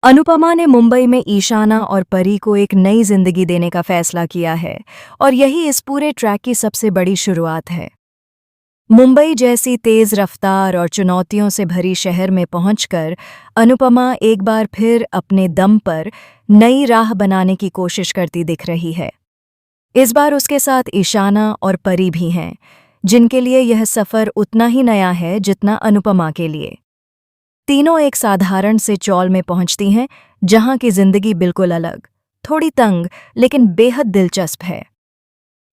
अनुपमा ने मुंबई में ईशाना और परी को एक नई जिंदगी देने का फैसला किया है और यही इस पूरे ट्रैक की सबसे बड़ी शुरुआत है। मुंबई जैसी तेज रफ्तार और चुनौतियों से भरी शहर में पहुंचकर अनुपमा एक बार फिर अपने दम पर नई राह बनाने की कोशिश करती दिख रही है। इस बार उसके साथ ईशाना और परी भी हैं, जिनके लिए यह सफ़र उतना ही नया है जितना अनुपमा के लिए। तीनों एक साधारण से चौल में पहुंचती हैं, जहां की जिंदगी बिल्कुल अलग, थोड़ी तंग लेकिन बेहद दिलचस्प है।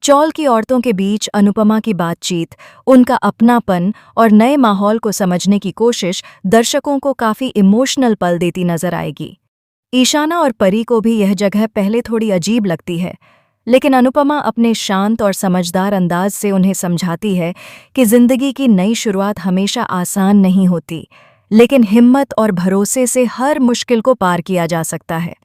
चौल की औरतों के बीच अनुपमा की बातचीत, उनका अपनापन और नए माहौल को समझने की कोशिश दर्शकों को काफी इमोशनल पल देती नजर आएगी। ईशाना और परी को भी यह जगह पहले थोड़ी अजीब लगती है, लेकिन अनुपमा अपने शांत और समझदार अंदाज से उन्हें समझाती है कि जिंदगी की नई शुरुआत हमेशा आसान नहीं होती, लेकिन हिम्मत और भरोसे से हर मुश्किल को पार किया जा सकता है।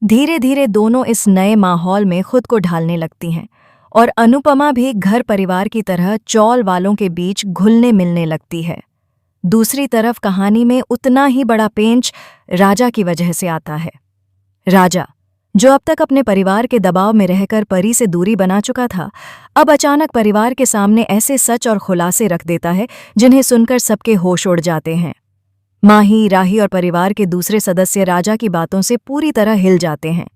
धीरे धीरे दोनों इस नए माहौल में खुद को ढालने लगती हैं और अनुपमा भी घर परिवार की तरह चौल वालों के बीच घुलने मिलने लगती है। दूसरी तरफ कहानी में उतना ही बड़ा पेंच राजा की वजह से आता है। राजा, जो अब तक अपने परिवार के दबाव में रहकर परी से दूरी बना चुका था, अब अचानक परिवार के सामने ऐसे सच और खुलासे रख देता है जिन्हें सुनकर सबके होश उड़ जाते हैं। माही, राही और परिवार के दूसरे सदस्य राजा की बातों से पूरी तरह हिल जाते हैं।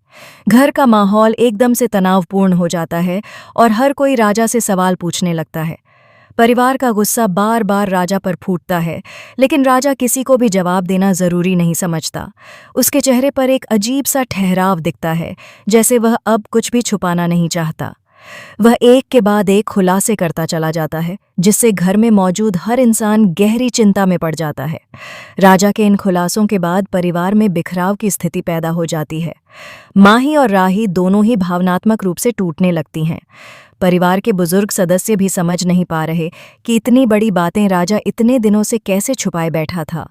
घर का माहौल एकदम से तनावपूर्ण हो जाता है और हर कोई राजा से सवाल पूछने लगता है। परिवार का गुस्सा बार बार राजा पर फूटता है, लेकिन राजा किसी को भी जवाब देना जरूरी नहीं समझता। उसके चेहरे पर एक अजीब सा ठहराव दिखता है, जैसे वह अब कुछ भी छुपाना नहीं चाहता। वह एक के बाद एक खुलासे करता चला जाता है, जिससे घर में मौजूद हर इंसान गहरी चिंता में पड़ जाता है। राजा के इन खुलासों के बाद परिवार में बिखराव की स्थिति पैदा हो जाती है। माही और राही दोनों ही भावनात्मक रूप से टूटने लगती हैं। परिवार के बुजुर्ग सदस्य भी समझ नहीं पा रहे कि इतनी बड़ी बातें राजा इतने दिनों से कैसे छुपाए बैठा था।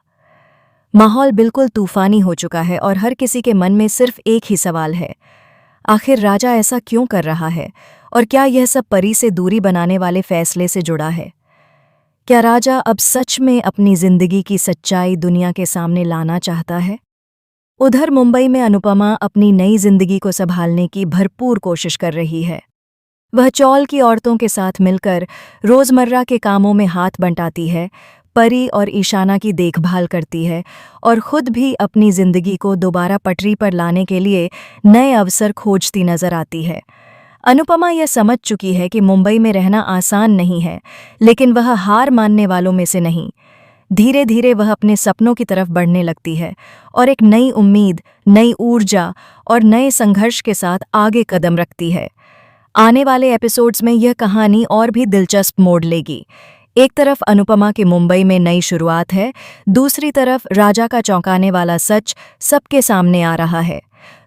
माहौल बिल्कुल तूफानी हो चुका है और हर किसी के मन में सिर्फ एक ही सवाल है, आखिर राजा ऐसा क्यों कर रहा है और क्या यह सब परी से दूरी बनाने वाले फैसले से जुड़ा है? क्या राजा अब सच में अपनी जिंदगी की सच्चाई दुनिया के सामने लाना चाहता है? उधर मुंबई में अनुपमा अपनी नई जिंदगी को संभालने की भरपूर कोशिश कर रही है। वह चौल की औरतों के साथ मिलकर रोजमर्रा के कामों में हाथ बंटाती है, परी और ईशाना की देखभाल करती है और खुद भी अपनी जिंदगी को दोबारा पटरी पर लाने के लिए नए अवसर खोजती नजर आती है। अनुपमा यह समझ चुकी है कि मुंबई में रहना आसान नहीं है, लेकिन वह हार मानने वालों में से नहीं। धीरे धीरे वह अपने सपनों की तरफ बढ़ने लगती है और एक नई उम्मीद, नई ऊर्जा और नए संघर्ष के साथ आगे कदम रखती है। आने वाले एपिसोड्स में यह कहानी और भी दिलचस्प मोड़ लेगी। एक तरफ अनुपमा की मुंबई में नई शुरुआत है, दूसरी तरफ राजा का चौंकाने वाला सच सबके सामने आ रहा है।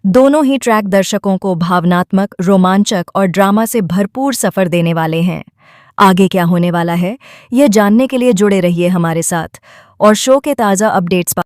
दोनों ही ट्रैक दर्शकों को भावनात्मक, रोमांचक और ड्रामा से भरपूर सफर देने वाले हैं। आगे क्या होने वाला है, यह जानने के लिए जुड़े रहिए हमारे साथ और शो के ताज़ा अपडेट्स